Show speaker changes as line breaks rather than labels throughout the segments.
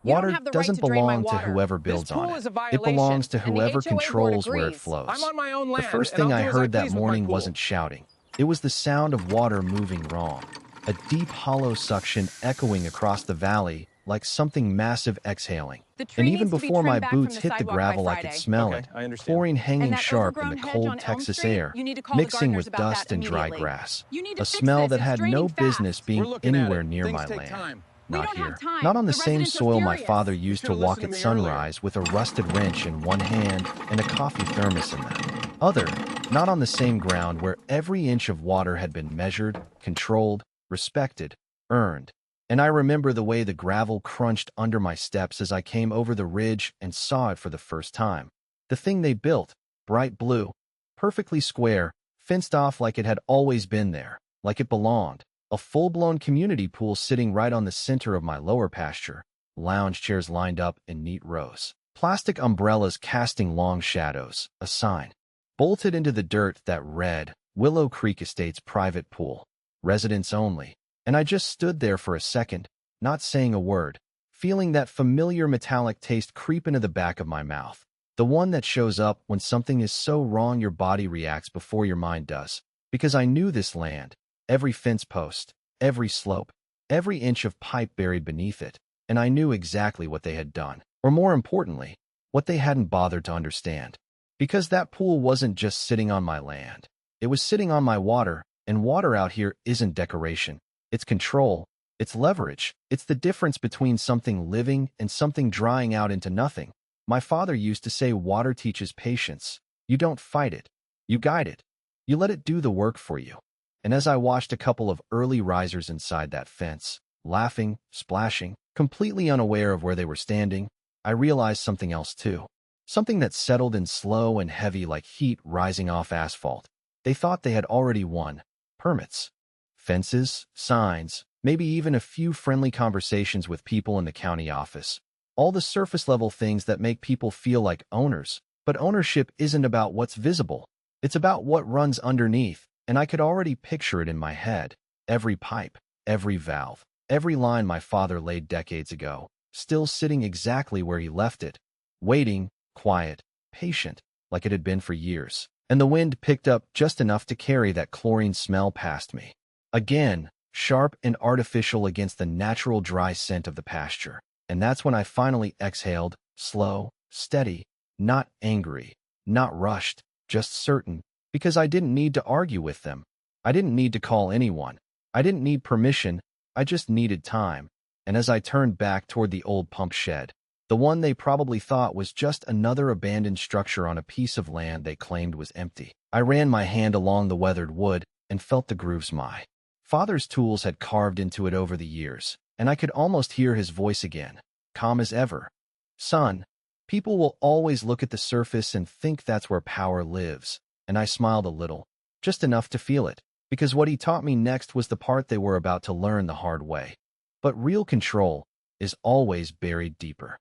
You don't
Water
have the right
doesn't
to drain my
belong to
water.
whoever
This
builds on
pool
it.
is a
It
violation,
belongs to
And the
whoever
HOA board
controls where it
agrees.
flows.
I'm on my own
The
land,
first
and
thing
I'll
I
do as I
heard that
please with my
morning
pool.
wasn't shouting. It was the sound of water moving wrong. A deep hollow suction echoing across the valley like something massive exhaling.
The
And
tree
even
needs to be
before my
trimmed back from
boots
the
hit the
sidewalk by
gravel, I could
Friday.
smell
Okay,
it.
I understand.
Chlorine hanging
And that
sharp in the
overgrown hedge
cold
on Elm
Texas
Street,
air,
you need to call the
mixing
gardeners
with
about
dust
that
and dry
immediately.
grass.
You need to
A
fix
smell
this.
that
It's
had no
draining
business
fast.
We're
being
looking at
anywhere
it.
near
Things
my
take
land.
time.
We
Not
don't have
here.
time.
Not on the
The
same
residents are
soil my
furious.
father
You
used
should
to
have
walk
listened
at
to me earlier.
sunrise with a rusted wrench in one hand and a coffee thermos in the other. Not on the same ground where every inch of water had been measured, controlled, respected, earned. And I remember the way the gravel crunched under my steps as I came over the ridge and saw it for the first time. The thing they built, bright blue, perfectly square, fenced off like it had always been there, like it belonged. A full-blown community pool sitting right on the center of my lower pasture, lounge chairs lined up in neat rows, plastic umbrellas casting long shadows, a sign bolted into the dirt that read, Willow Creek Estates Private Pool, residents only. And I just stood there for a second, not saying a word, feeling that familiar metallic taste creep into the back of my mouth. The one that shows up when something is so wrong your body reacts before your mind does. Because I knew this land, every fence post, every slope, every inch of pipe buried beneath it, and I knew exactly what they had done, or more importantly, what they hadn't bothered to understand. Because that pool wasn't just sitting on my land. It was sitting on my water, and water out here isn't decoration. It's control, it's leverage, it's the difference between something living and something drying out into nothing. My father used to say water teaches patience. You don't fight it, you guide it. You let it do the work for you. And as I watched a couple of early risers inside that fence, laughing, splashing, completely unaware of where they were standing, I realized something else too. Something that settled in slow and heavy like heat rising off asphalt. They thought they had already won. Permits, fences, signs, maybe even a few friendly conversations with people in the county office. All the surface-level things that make people feel like owners. But ownership isn't about what's visible. It's about what runs underneath, and I could already picture it in my head. Every pipe, every valve, every line my father laid decades ago, still sitting exactly where he left it, waiting, quiet, patient, like it had been for years. And the wind picked up just enough to carry that chlorine smell past me. Again, sharp and artificial against the natural dry scent of the pasture. And that's when I finally exhaled, slow, steady, not angry, not rushed, just certain, because I didn't need to argue with them. I didn't need to call anyone. I didn't need permission. I just needed time. And as I turned back toward the old pump shed, the one they probably thought was just another abandoned structure on a piece of land they claimed was empty, I ran my hand along the weathered wood and felt the grooves my father's tools had carved into it over the years, and I could almost hear his voice again, calm as ever. Son, people will always look at the surface and think that's where power lives. And I smiled a little, just enough to feel it, because what he taught me next was the part they were about to learn the hard way. But real control is always buried deeper.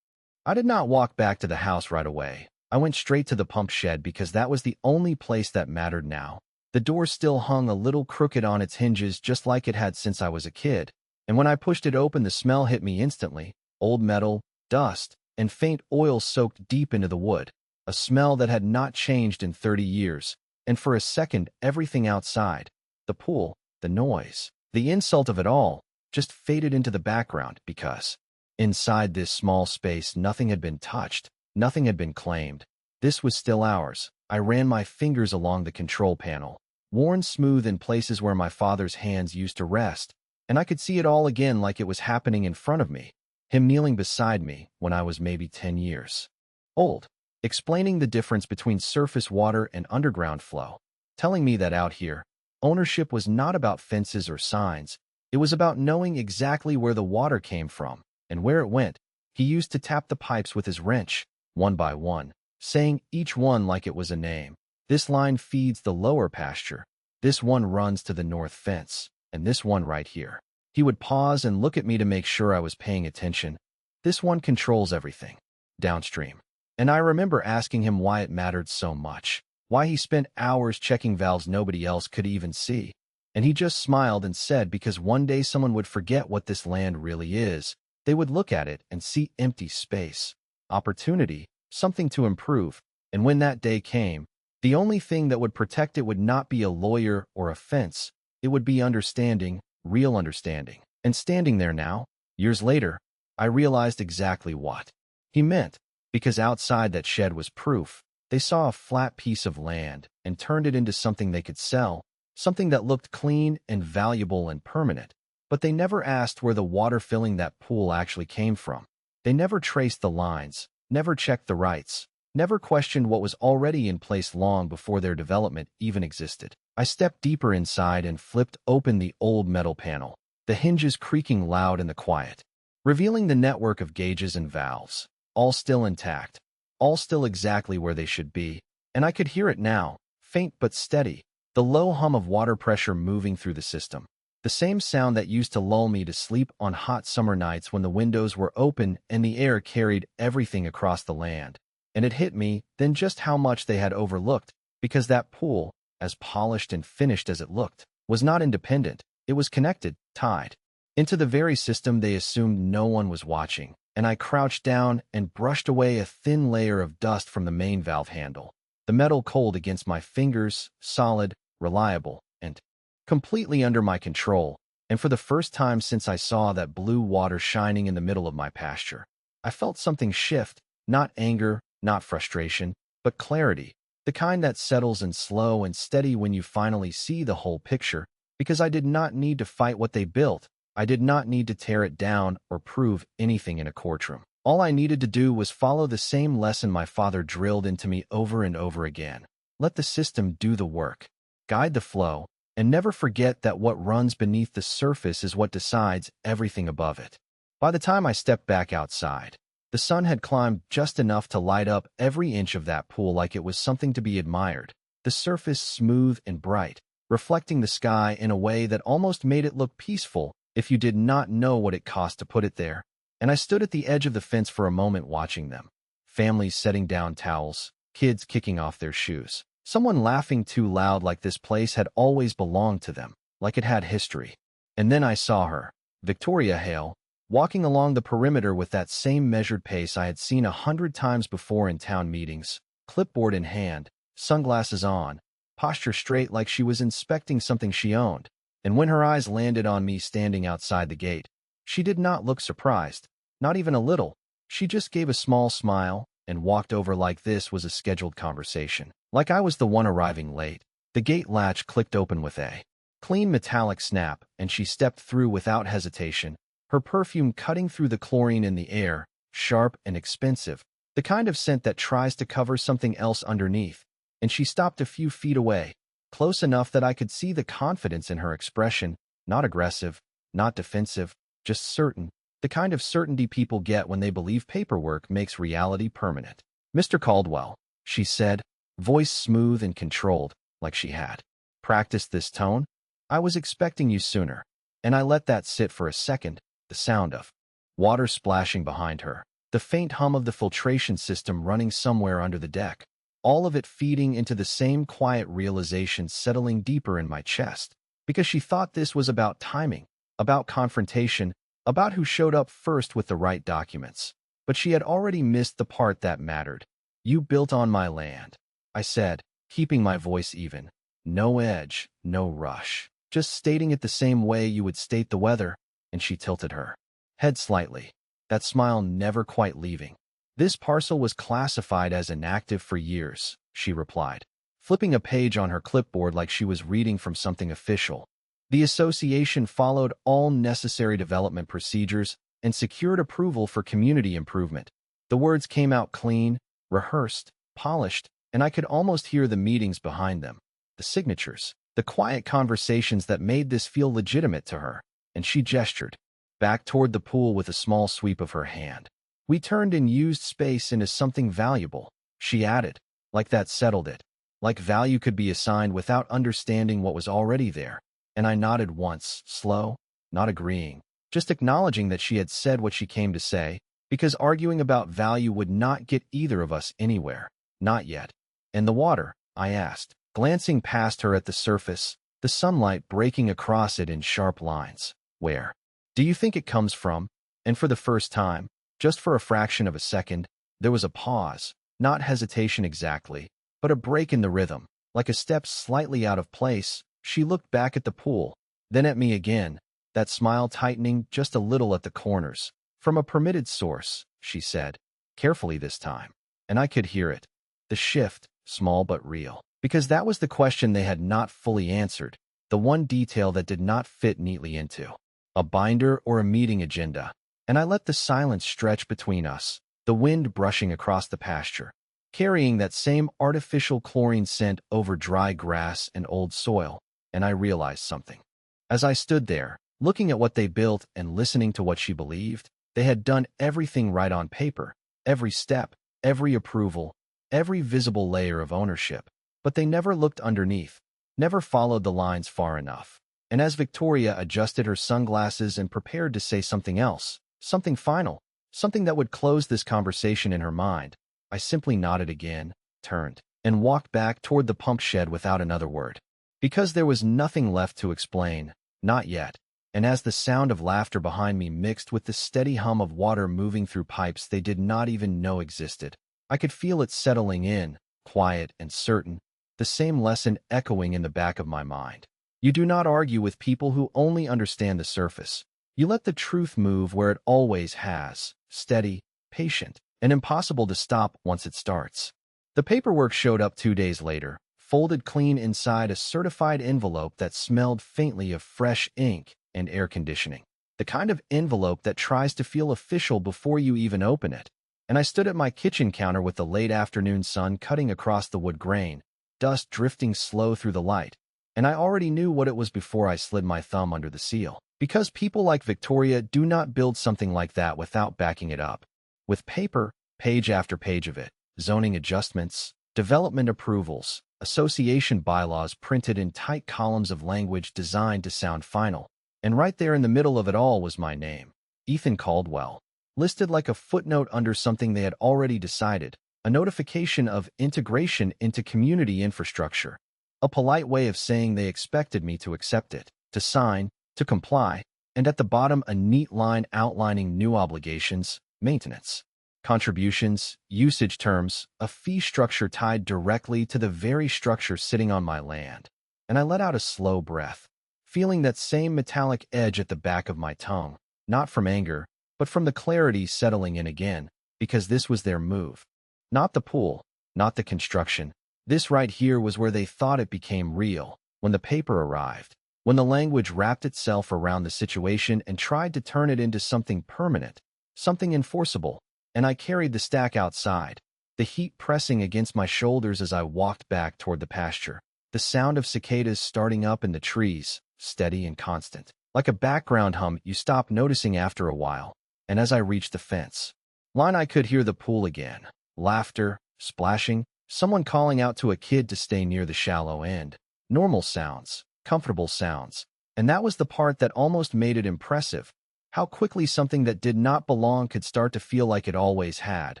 I did not walk back to the house right away. I went straight to the pump shed because that was the only place that mattered now. The door still hung a little crooked on its hinges just like it had since I was a kid. And when I pushed it open, the smell hit me instantly. Old metal, dust, and faint oil soaked deep into the wood. A smell that had not changed in 30 years. And for a second, everything outside, the pool, the noise, the insult of it all, just faded into the background because inside this small space, nothing had been touched, nothing had been claimed. This was still ours. I ran my fingers along the control panel, worn smooth in places where my father's hands used to rest, and I could see it all again like it was happening in front of me, him kneeling beside me when I was maybe 10 years old, explaining the difference between surface water and underground flow, telling me that out here, ownership was not about fences or signs. It was about knowing exactly where the water came from and where it went. He used to tap the pipes with his wrench, one by one, saying each one like it was a name. This line feeds the lower pasture. This one runs to the north fence, and this one right here. He would pause and look at me to make sure I was paying attention. This one controls everything, downstream. And I remember asking him why it mattered so much, why he spent hours checking valves nobody else could even see. And he just smiled and said because one day someone would forget what this land really is. They would look at it and see empty space, opportunity, something to improve. And when that day came, the only thing that would protect it would not be a lawyer or a fence. It would be understanding, real understanding. And standing there now, years later, I realized exactly what he meant, because outside that shed was proof. They saw a flat piece of land and turned it into something they could sell, something that looked clean and valuable and permanent. But they never asked where the water filling that pool actually came from. They never traced the lines, never checked the rights, never questioned what was already in place long before their development even existed. I stepped deeper inside and flipped open the old metal panel, the hinges creaking loud in the quiet, revealing the network of gauges and valves, all still intact, all still exactly where they should be. And I could hear it now, faint but steady, the low hum of water pressure moving through the system. The same sound that used to lull me to sleep on hot summer nights when the windows were open and the air carried everything across the land. And it hit me then just how much they had overlooked, because that pool, as polished and finished as it looked, was not independent. It was connected, tied into the very system they assumed no one was watching. And I crouched down and brushed away a thin layer of dust from the main valve handle, the metal cold against my fingers, solid, reliable, and completely under my control. And for the first time since I saw that blue water shining in the middle of my pasture, I felt something shift, not anger, not frustration, but clarity, the kind that settles in slow and steady when you finally see the whole picture, because I did not need to fight what they built. I did not need to tear it down or prove anything in a courtroom. All I needed to do was follow the same lesson my father drilled into me over and over again. Let the system do the work, guide the flow, and never forget that what runs beneath the surface is what decides everything above it. By the time I stepped back outside, the sun had climbed just enough to light up every inch of that pool like it was something to be admired, the surface smooth and bright, reflecting the sky in a way that almost made it look peaceful if you did not know what it cost to put it there. And I stood at the edge of the fence for a moment watching them. Families setting down towels, kids kicking off their shoes, someone laughing too loud like this place had always belonged to them, like it had history. And then I saw her, Victoria Hale, walking along the perimeter with that same measured pace I had seen 100 times before in town meetings, clipboard in hand, sunglasses on, posture straight like she was inspecting something she owned. And when her eyes landed on me standing outside the gate, she did not look surprised, not even a little. She just gave a small smile and walked over like this was a scheduled conversation, like I was the one arriving late. The gate latch clicked open with a clean metallic snap, and she stepped through without hesitation, her perfume cutting through the chlorine in the air, sharp and expensive, the kind of scent that tries to cover something else underneath. And she stopped a few feet away, close enough that I could see the confidence in her expression, not aggressive, not defensive, just certain, the kind of certainty people get when they believe paperwork makes reality permanent. "Mr. Caldwell," she said, voice smooth and controlled, like she had practiced this tone. "I was expecting you sooner." And I let that sit for a second, the sound of water splashing behind her, the faint hum of the filtration system running somewhere under the deck, all of it feeding into the same quiet realization settling deeper in my chest, because she thought this was about timing, about confrontation, about who showed up first with the right documents. But she had already missed the part that mattered. "You built on my land," I said, keeping my voice even. No edge, no rush, just stating it the same way you would state the weather. And she tilted her head slightly, that smile never quite leaving. "This parcel was classified as inactive for years," she replied, flipping a page on her clipboard like she was reading from something official. "The association followed all necessary development procedures and secured approval for community improvement." The words came out clean, rehearsed, polished, and I could almost hear the meetings behind them, the signatures, the quiet conversations that made this feel legitimate to her. And she gestured back toward the pool with a small sweep of her hand. "We turned unused space into something valuable," she added, like that settled it, like value could be assigned without understanding what was already there. And I nodded once, slow, not agreeing, just acknowledging that she had said what she came to say, because arguing about value would not get either of us anywhere, not yet. "And the water?" I asked, glancing past her at the surface, the sunlight breaking across it in sharp lines. "Where do you think it comes from?" And for the first time, just for a fraction of a second, there was a pause, not hesitation exactly, but a break in the rhythm. Like a step slightly out of place, she looked back at the pool, then at me again, that smile tightening just a little at the corners. "From a permitted source," she said, carefully this time. And I could hear it. The shift, small but real. Because that was the question they had not fully answered, the one detail that did not fit neatly into a binder or a meeting agenda. And I let the silence stretch between us, the wind brushing across the pasture, carrying that same artificial chlorine scent over dry grass and old soil. And I realized something. As I stood there, looking at what they built and listening to what she believed, they had done everything right on paper, every step, every approval, every visible layer of ownership. But they never looked underneath, never followed the lines far enough. And as Victoria adjusted her sunglasses and prepared to say something else, something final, something that would close this conversation in her mind, I simply nodded again, turned, and walked back toward the pump shed without another word. Because there was nothing left to explain, not yet. And as the sound of laughter behind me mixed with the steady hum of water moving through pipes they did not even know existed, I could feel it settling in, quiet and certain, the same lesson echoing in the back of my mind. You do not argue with people who only understand the surface. You let the truth move where it always has, steady, patient, and impossible to stop once it starts. The paperwork showed up 2 days later, folded clean inside a certified envelope that smelled faintly of fresh ink and air conditioning. The kind of envelope that tries to feel official before you even open it. And I stood at my kitchen counter with the late afternoon sun cutting across the wood grain, dust drifting slow through the light. And I already knew what it was before I slid my thumb under the seal. Because people like Victoria do not build something like that without backing it up. With paper, page after page of it, zoning adjustments, development approvals, association bylaws printed in tight columns of language designed to sound final. And right there in the middle of it all was my name, Ethan Caldwell, listed like a footnote under something they had already decided, a notification of integration into community infrastructure, a polite way of saying they expected me to accept it, to sign, to comply, and at the bottom a neat line outlining new obligations, maintenance, contributions, usage terms, a fee structure tied directly to the very structure sitting on my land. And I let out a slow breath, feeling that same metallic edge at the back of my tongue, not from anger, but from the clarity settling in again, because this was their move. Not the pool, not the construction. This right here was where they thought it became real, when the paper arrived, when the language wrapped itself around the situation and tried to turn it into something permanent, something enforceable. And I carried the stack outside, the heat pressing against my shoulders as I walked back toward the pasture, the sound of cicadas starting up in the trees, steady and constant, like a background hum you stop noticing after a while. And as I reached the fence line, I could hear the pool again, laughter, splashing, someone calling out to a kid to stay near the shallow end, normal sounds, comfortable sounds. And that was the part that almost made it impressive, how quickly something that did not belong could start to feel like it always had.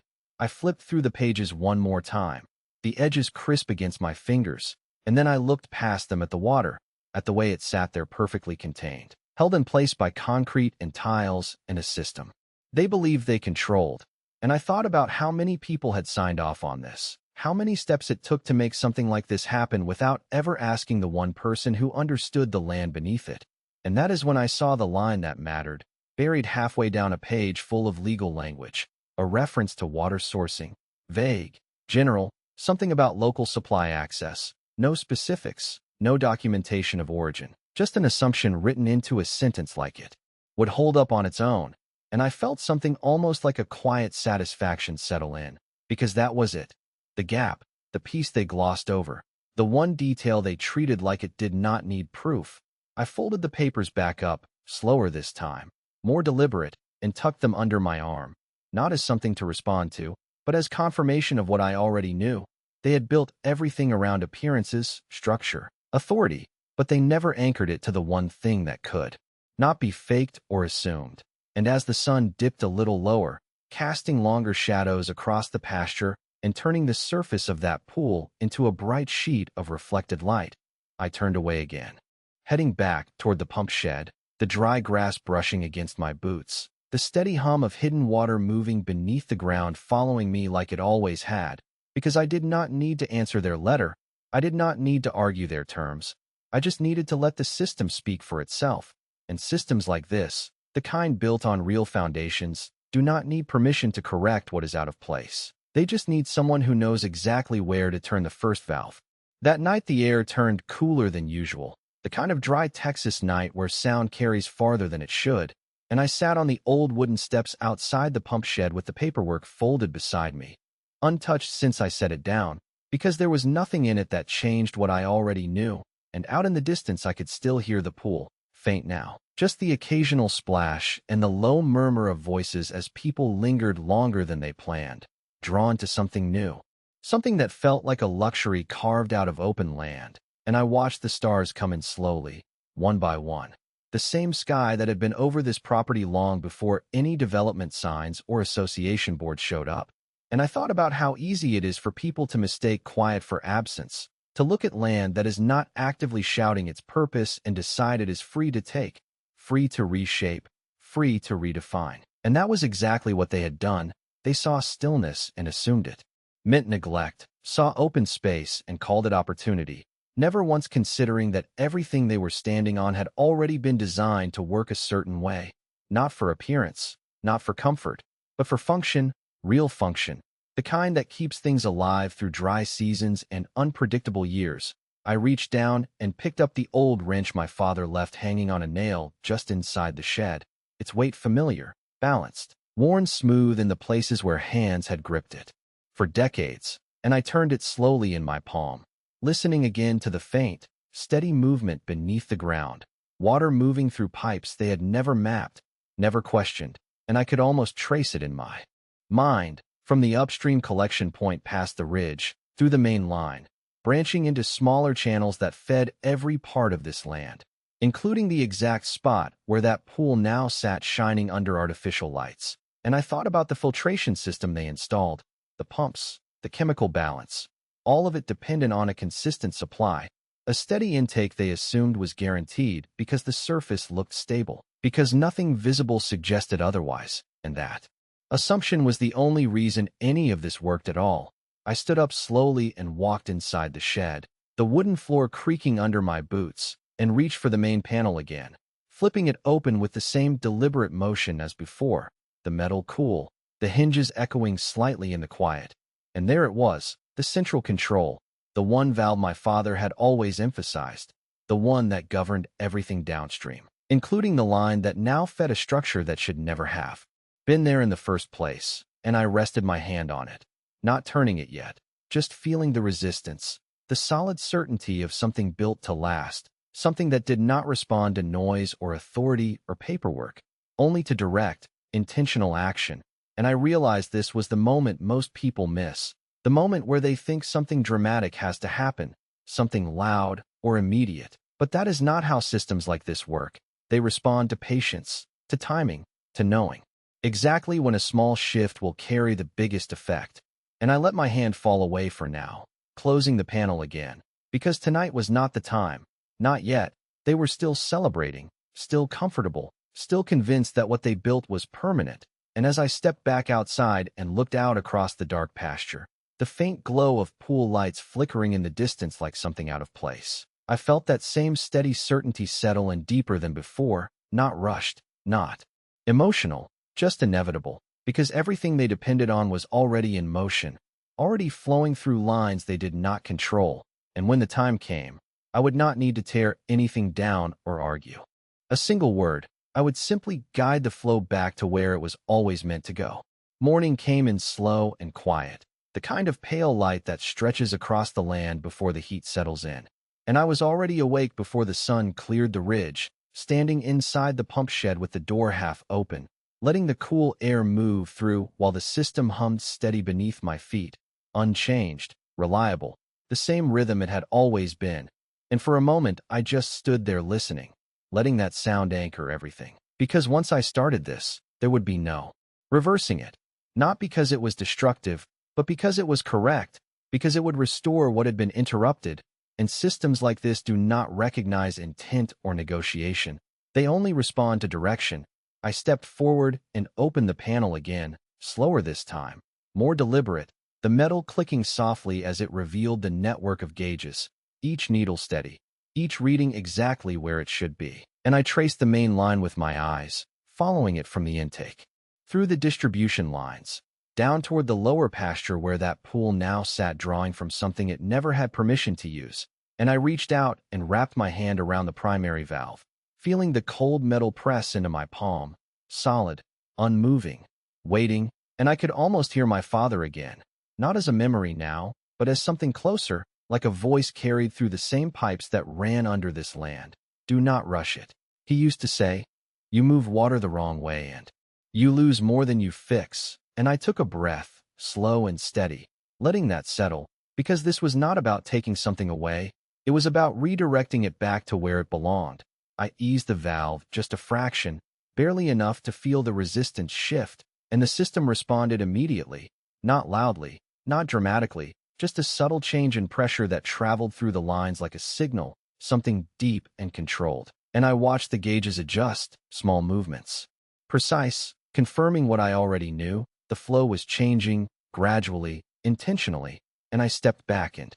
I flipped through the pages one more time, the edges crisp against my fingers, and then I looked past them at the water, at the way it sat there perfectly contained, held in place by concrete and tiles and a system they believed they controlled. And I thought about how many people had signed off on this, how many steps it took to make something like this happen without ever asking the one person who understood the land beneath it. And that is when I saw the line that mattered, buried halfway down a page full of legal language, a reference to water sourcing, vague, general, something about local supply access, no specifics, no documentation of origin, just an assumption written into a sentence like it would hold up on its own. And I felt something almost like a quiet satisfaction settle in, because that was it. The gap, the piece they glossed over, the one detail they treated like it did not need proof. I folded the papers back up, slower this time, more deliberate, and tucked them under my arm, not as something to respond to, but as confirmation of what I already knew. They had built everything around appearances, structure, authority, but they never anchored it to the one thing that could not be faked or assumed. And as the sun dipped a little lower, casting longer shadows across the pasture and turning the surface of that pool into a bright sheet of reflected light, I turned away again, heading back toward the pump shed, the dry grass brushing against my boots, the steady hum of hidden water moving beneath the ground following me like it always had, because I did not need to answer their letter, I did not need to argue their terms. I just needed to let the system speak for itself. And systems like this, the kind built on real foundations, do not need permission to correct what is out of place. They just need someone who knows exactly where to turn the first valve. That night the air turned cooler than usual, the kind of dry Texas night where sound carries farther than it should, and I sat on the old wooden steps outside the pump shed with the paperwork folded beside me, untouched since I set it down, because there was nothing in it that changed what I already knew, and out in the distance I could still hear the pool, faint now. Just the occasional splash and the low murmur of voices as people lingered longer than they planned, drawn to something new, something that felt like a luxury carved out of open land. And I watched the stars come in slowly, one by one. The same sky that had been over this property long before any development signs or association board showed up. And I thought about how easy it is for people to mistake quiet for absence, to look at land that is not actively shouting its purpose and decide it is free to take, free to reshape, free to redefine. And that was exactly what they had done. They saw stillness and assumed it, meant neglect, saw open space and called it opportunity, never once considering that everything they were standing on had already been designed to work a certain way, not for appearance, not for comfort, but for function, real function, the kind that keeps things alive through dry seasons and unpredictable years. I reached down and picked up the old wrench my father left hanging on a nail just inside the shed, its weight familiar, balanced, worn smooth in the places where hands had gripped it for decades, and I turned it slowly in my palm, listening again to the faint, steady movement beneath the ground, water moving through pipes they had never mapped, never questioned, and I could almost trace it in my mind, from the upstream collection point past the ridge, through the main line, branching into smaller channels that fed every part of this land, including the exact spot where that pool now sat shining under artificial lights. And I thought about the filtration system they installed, the pumps, the chemical balance, all of it dependent on a consistent supply, a steady intake they assumed was guaranteed because the surface looked stable, because nothing visible suggested otherwise, and that assumption was the only reason any of this worked at all. I stood up slowly and walked inside the shed, the wooden floor creaking under my boots, and reached for the main panel again, flipping it open with the same deliberate motion as before, the metal cool, the hinges echoing slightly in the quiet. And there it was, the central control, the one valve my father had always emphasized, the one that governed everything downstream, including the line that now fed a structure that should never have been there in the first place. And I rested my hand on it, not turning it yet, just feeling the resistance, the solid certainty of something built to last, something that did not respond to noise or authority or paperwork, only to direct, intentional action. And I realized this was the moment most people miss, the moment where they think something dramatic has to happen, something loud or immediate. But that is not how systems like this work. They respond to patience, to timing, to knowing exactly when a small shift will carry the biggest effect. And I let my hand fall away for now, closing the panel again, because tonight was not the time, not yet. They were still celebrating, still comfortable, still convinced that what they built was permanent. And as I stepped back outside and looked out across the dark pasture, the faint glow of pool lights flickering in the distance like something out of place, I felt that same steady certainty settle in deeper than before, not rushed, not emotional, just inevitable, because everything they depended on was already in motion, already flowing through lines they did not control. And when the time came, I would not need to tear anything down or argue a single word. I would simply guide the flow back to where it was always meant to go. Morning came in slow and quiet, the kind of pale light that stretches across the land before the heat settles in. And I was already awake before the sun cleared the ridge, standing inside the pump shed with the door half open, letting the cool air move through while the system hummed steady beneath my feet, unchanged, reliable, the same rhythm it had always been. And for a moment I just stood there listening, letting that sound anchor everything. Because once I started this, there would be no reversing it. Not because it was destructive, but because it was correct, because it would restore what had been interrupted. And systems like this do not recognize intent or negotiation. They only respond to direction. I stepped forward and opened the panel again, slower this time, more deliberate, the metal clicking softly as it revealed the network of gauges, each needle steady, each reading exactly where it should be. And I traced the main line with my eyes, following it from the intake, through the distribution lines, down toward the lower pasture where that pool now sat drawing from something it never had permission to use. And I reached out and wrapped my hand around the primary valve, feeling the cold metal press into my palm, solid, unmoving, waiting, and I could almost hear my father again, not as a memory now, but as something closer, like a voice carried through the same pipes that ran under this land. Do not rush it. He used to say, you move water the wrong way and you lose more than you fix. And I took a breath, slow and steady, letting that settle, because this was not about taking something away. It was about redirecting it back to where it belonged. I eased the valve just a fraction, barely enough to feel the resistance shift, and the system responded immediately, not loudly, not dramatically, just a subtle change in pressure that traveled through the lines like a signal, something deep and controlled. And I watched the gauges adjust, small movements. Precise, confirming what I already knew. The flow was changing, gradually, intentionally, and I stepped back and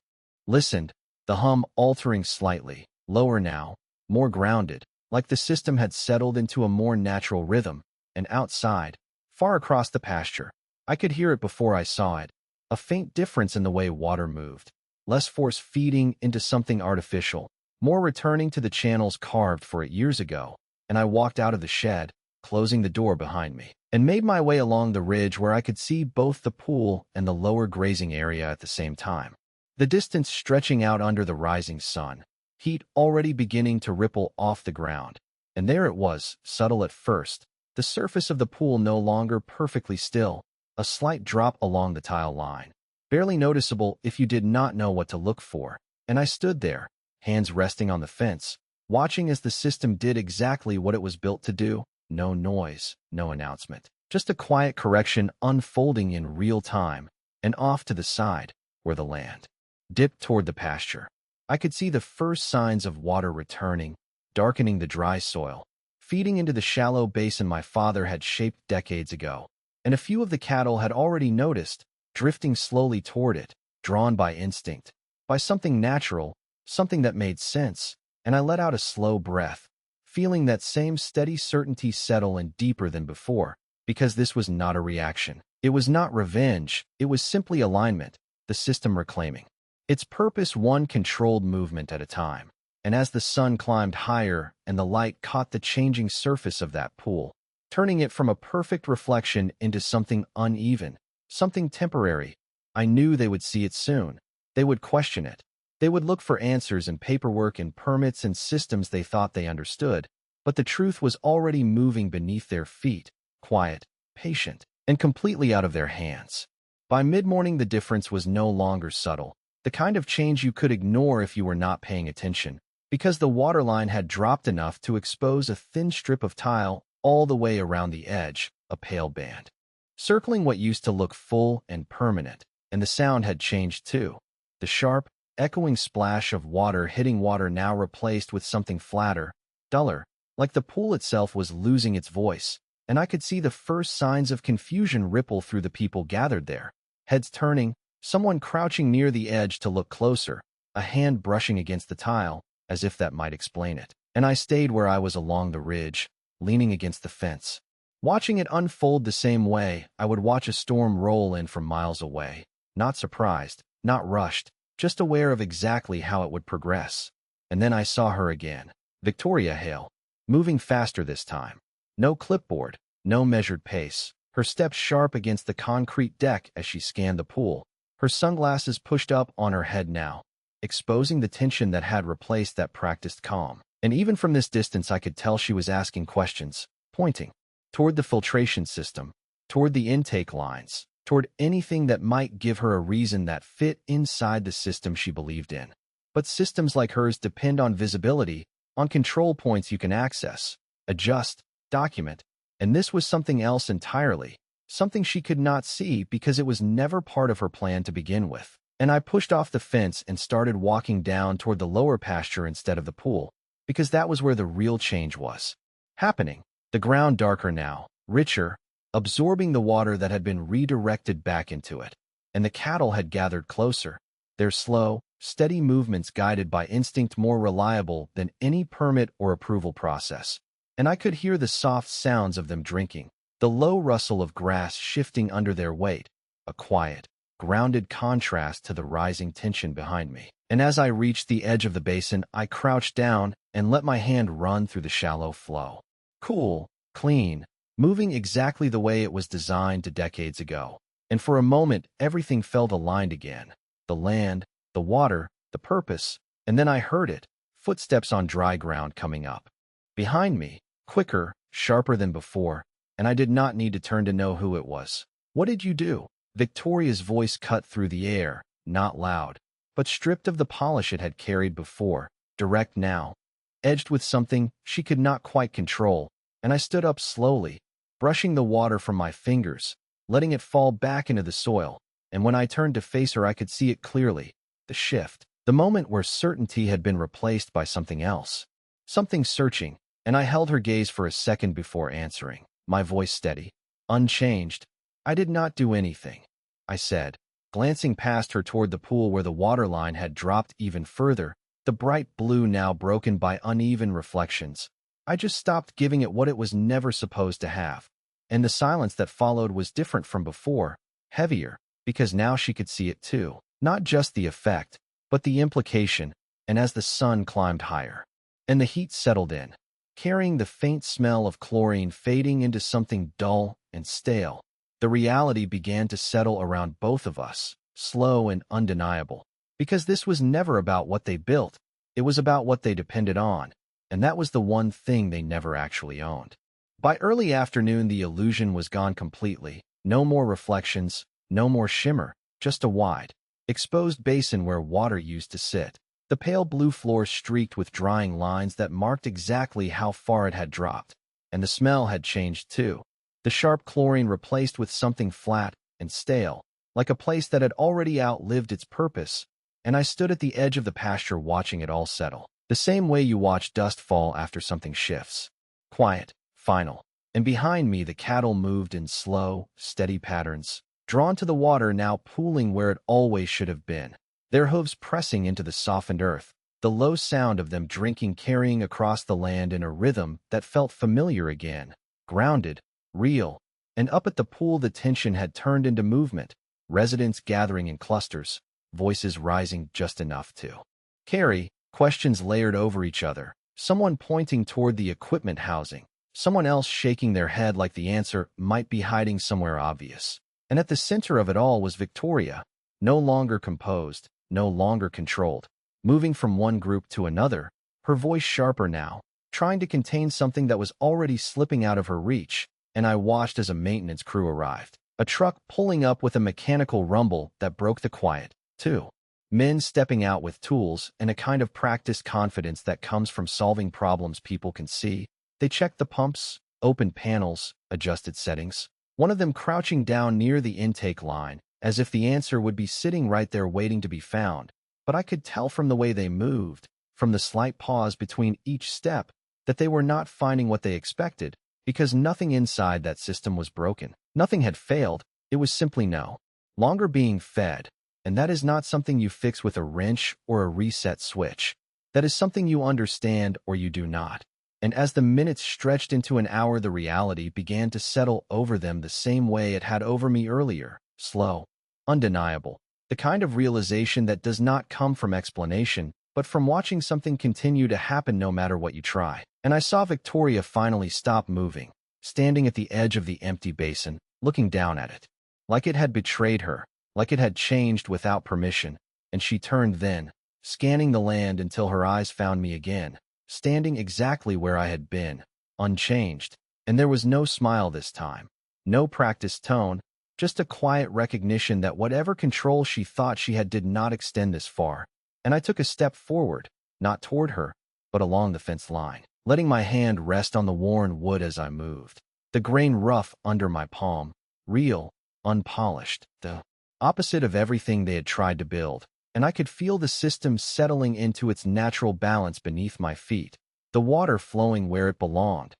listened, the hum altering slightly, lower now, more grounded, like the system had settled into a more natural rhythm. And outside, far across the pasture, I could hear it before I saw it, a faint difference in the way water moved, less force feeding into something artificial, more returning to the channels carved for it years ago. And I walked out of the shed, closing the door behind me, and made my way along the ridge where I could see both the pool and the lower grazing area at the same time. The distance stretching out under the rising sun, heat already beginning to ripple off the ground. And there it was, subtle at first, the surface of the pool no longer perfectly still, a slight drop along the tile line, barely noticeable if you did not know what to look for. And I stood there, hands resting on the fence, watching as the system did exactly what it was built to do. No noise, no announcement, just a quiet correction unfolding in real time. And off to the side, where the land dipped toward the pasture, I could see the first signs of water returning, darkening the dry soil, feeding into the shallow basin my father had shaped decades ago. And a few of the cattle had already noticed, drifting slowly toward it, drawn by instinct, by something natural, something that made sense. And I let out a slow breath, feeling that same steady certainty settle in deeper than before, because this was not a reaction. It was not revenge, it was simply alignment, the system reclaiming its purpose, one controlled movement at a time. And as the sun climbed higher and the light caught the changing surface of that pool, turning it from a perfect reflection into something uneven, something temporary, I knew they would see it soon. They would question it. They would look for answers in paperwork and permits and systems they thought they understood, but the truth was already moving beneath their feet, quiet, patient, and completely out of their hands. By mid-morning, the difference was no longer subtle, the kind of change you could ignore if you were not paying attention, because the waterline had dropped enough to expose a thin strip of tile all the way around the edge, a pale band, circling what used to look full and permanent. And the sound had changed too. The sharp, echoing splash of water hitting water now replaced with something flatter, duller, like the pool itself was losing its voice. And I could see the first signs of confusion ripple through the people gathered there, heads turning, someone crouching near the edge to look closer, a hand brushing against the tile, as if that might explain it. And I stayed where I was along the ridge, leaning against the fence, watching it unfold the same way I would watch a storm roll in from miles away, not surprised, not rushed, just aware of exactly how it would progress. And then I saw her again, Victoria Hale, moving faster this time. No clipboard, no measured pace, her steps sharp against the concrete deck as she scanned the pool, her sunglasses pushed up on her head now, exposing the tension that had replaced that practiced calm. And even from this distance I could tell she was asking questions, pointing toward the filtration system, toward the intake lines, toward anything that might give her a reason that fit inside the system she believed in. But systems like hers depend on visibility, on control points you can access, adjust, document, and this was something else entirely, something she could not see because it was never part of her plan to begin with. And I pushed off the fence and started walking down toward the lower pasture instead of the pool, because that was where the real change was happening. The ground darker now, richer, absorbing the water that had been redirected back into it. And the cattle had gathered closer, their slow, steady movements guided by instinct more reliable than any permit or approval process. And I could hear the soft sounds of them drinking, the low rustle of grass shifting under their weight, a quiet, grounded contrast to the rising tension behind me. And as I reached the edge of the basin, I crouched down and let my hand run through the shallow flow. Cool, clean, moving exactly the way it was designed decades ago. And for a moment, everything felt aligned again. The land, the water, the purpose, and then I heard it, footsteps on dry ground coming up. Behind me, quicker, sharper than before, and I did not need to turn to know who it was. "What did you do?" Victoria's voice cut through the air, not loud, but stripped of the polish it had carried before, direct now, edged with something she could not quite control, and I stood up slowly, brushing the water from my fingers, letting it fall back into the soil, and when I turned to face her I could see it clearly, the shift, the moment where certainty had been replaced by something else, something searching, and I held her gaze for a second before answering, my voice steady, unchanged. "I did not do anything," I said, glancing past her toward the pool where the waterline had dropped even further, the bright blue now broken by uneven reflections. "I just stopped giving it what it was never supposed to have." And the silence that followed was different from before, heavier, because now she could see it too. Not just the effect, but the implication, and as the sun climbed higher, and the heat settled in, carrying the faint smell of chlorine fading into something dull and stale, the reality began to settle around both of us, slow and undeniable, because this was never about what they built, it was about what they depended on, and that was the one thing they never actually owned. By early afternoon, the illusion was gone completely. No more reflections, no more shimmer, just a wide, exposed basin where water used to sit. The pale blue floor streaked with drying lines that marked exactly how far it had dropped. And the smell had changed too. The sharp chlorine replaced with something flat and stale, like a place that had already outlived its purpose. And I stood at the edge of the pasture watching it all settle. The same way you watch dust fall after something shifts. Quiet, final. And behind me the cattle moved in slow, steady patterns, drawn to the water now pooling where it always should have been, their hooves pressing into the softened earth, the low sound of them drinking carrying across the land in a rhythm that felt familiar again, grounded, real. And up at the pool the tension had turned into movement, residents gathering in clusters, voices rising just enough to carry, questions layered over each other, someone pointing toward the equipment housing, someone else shaking their head like the answer might be hiding somewhere obvious. And at the center of it all was Victoria, no longer composed, no longer controlled, moving from one group to another, her voice sharper now, trying to contain something that was already slipping out of her reach. And I watched as a maintenance crew arrived, a truck pulling up with a mechanical rumble that broke the quiet, too. Men stepping out with tools and a kind of practiced confidence that comes from solving problems people can see. They checked the pumps, opened panels, adjusted settings, one of them crouching down near the intake line, as if the answer would be sitting right there waiting to be found. But I could tell from the way they moved, from the slight pause between each step, that they were not finding what they expected, because nothing inside that system was broken. Nothing had failed, it was simply no longer being fed. And that is not something you fix with a wrench or a reset switch. That is something you understand or you do not. And as the minutes stretched into an hour, the reality began to settle over them the same way it had over me earlier, slow, undeniable, the kind of realization that does not come from explanation, but from watching something continue to happen no matter what you try. And I saw Victoria finally stop moving, standing at the edge of the empty basin, looking down at it, like it had betrayed her, like it had changed without permission, and she turned then, scanning the land until her eyes found me again, standing exactly where I had been, unchanged. And there was no smile this time, no practiced tone, just a quiet recognition that whatever control she thought she had did not extend this far. And I took a step forward, not toward her, but along the fence line, letting my hand rest on the worn wood as I moved, the grain rough under my palm, real, unpolished, the opposite of everything they had tried to build, and I could feel the system settling into its natural balance beneath my feet, the water flowing where it belonged,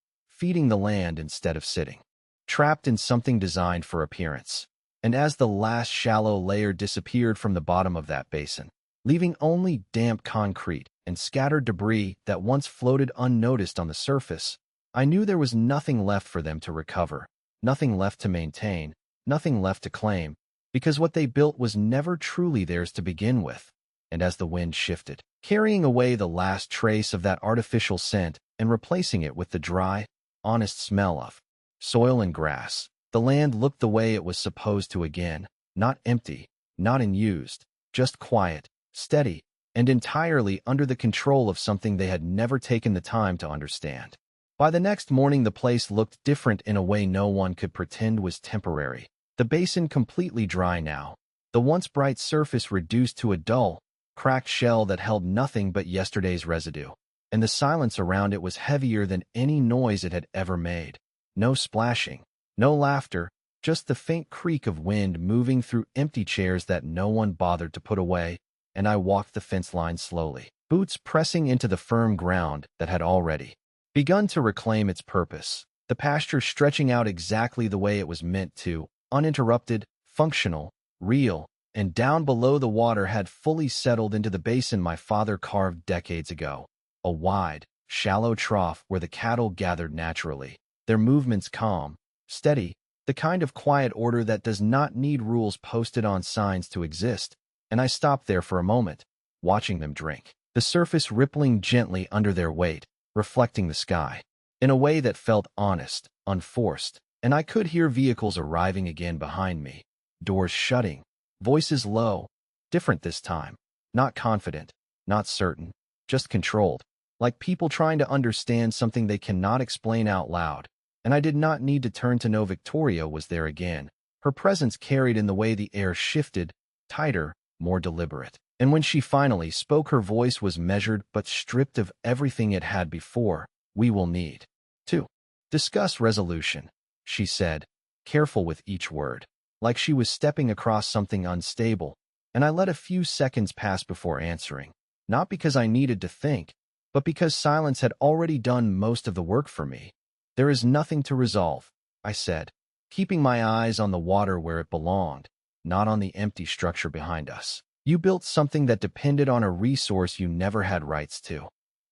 feeding the land instead of sitting, trapped in something designed for appearance. And as the last shallow layer disappeared from the bottom of that basin, leaving only damp concrete and scattered debris that once floated unnoticed on the surface, I knew there was nothing left for them to recover, nothing left to maintain, nothing left to claim, because what they built was never truly theirs to begin with. And as the wind shifted, carrying away the last trace of that artificial scent and replacing it with the dry, honest smell of soil and grass, the land looked the way it was supposed to again, not empty, not unused, just quiet, steady, and entirely under the control of something they had never taken the time to understand. By the next morning, the place looked different in a way no one could pretend was temporary. The basin completely dry now, the once bright surface reduced to a dull, cracked shell that held nothing but yesterday's residue, and the silence around it was heavier than any noise it had ever made. No splashing, no laughter, just the faint creak of wind moving through empty chairs that no one bothered to put away, and I walked the fence line slowly, boots pressing into the firm ground that had already begun to reclaim its purpose, the pasture stretching out exactly the way it was meant to, uninterrupted, functional, real, and down below the water had fully settled into the basin my father carved decades ago, a wide, shallow trough where the cattle gathered naturally, their movements calm, steady, the kind of quiet order that does not need rules posted on signs to exist. And I stopped there for a moment, watching them drink, the surface rippling gently under their weight, reflecting the sky, in a way that felt honest, unforced, and I could hear vehicles arriving again behind me, doors shutting, voices low, different this time, not confident, not certain, just controlled, like people trying to understand something they cannot explain out loud. And I did not need to turn to know Victoria was there again. Her presence carried in the way the air shifted, tighter, more deliberate. And when she finally spoke, her voice was measured but stripped of everything it had before. "We will need to discuss resolution," she said, careful with each word, like she was stepping across something unstable, and I let a few seconds pass before answering, not because I needed to think, but because silence had already done most of the work for me. "There is nothing to resolve," I said, keeping my eyes on the water where it belonged, not on the empty structure behind us. "You built something that depended on a resource you never had rights to."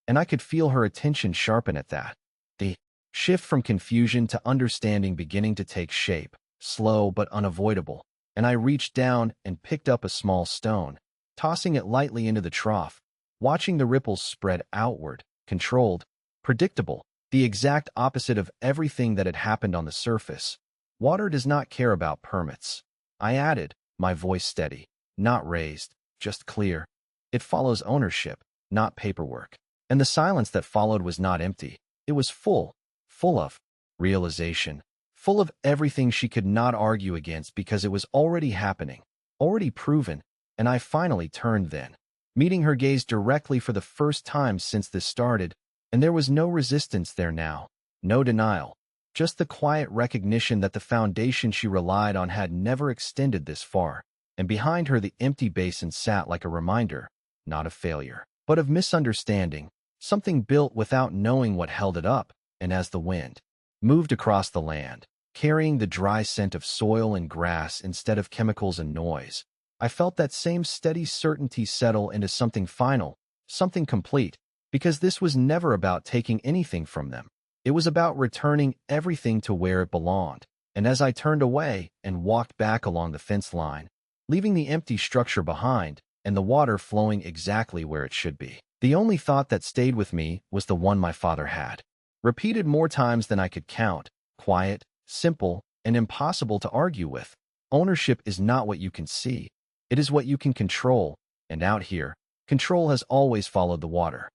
And I could feel her attention sharpen at that, the shift from confusion to understanding beginning to take shape, slow but unavoidable, and I reached down and picked up a small stone, tossing it lightly into the trough, watching the ripples spread outward, controlled, predictable, the exact opposite of everything that had happened on the surface. "Water does not care about permits," I added, my voice steady, not raised, just clear. "It follows ownership, not paperwork." And the silence that followed was not empty. It was full of realization, full of everything she could not argue against because it was already happening, already proven. And I finally turned then, meeting her gaze directly for the first time since this started, and there was no resistance there now, no denial, just the quiet recognition that the foundation she relied on had never extended this far, and behind her the empty basin sat like a reminder, not of failure, but of misunderstanding, something built without knowing what held it up. And as the wind moved across the land, carrying the dry scent of soil and grass instead of chemicals and noise, I felt that same steady certainty settle into something final, something complete, because this was never about taking anything from them. It was about returning everything to where it belonged. And as I turned away and walked back along the fence line, leaving the empty structure behind and the water flowing exactly where it should be, the only thought that stayed with me was the one my father had, repeated more times than I could count, quiet, simple, and impossible to argue with. "Ownership is not what you can see. It is what you can control." And out here, control has always followed the water.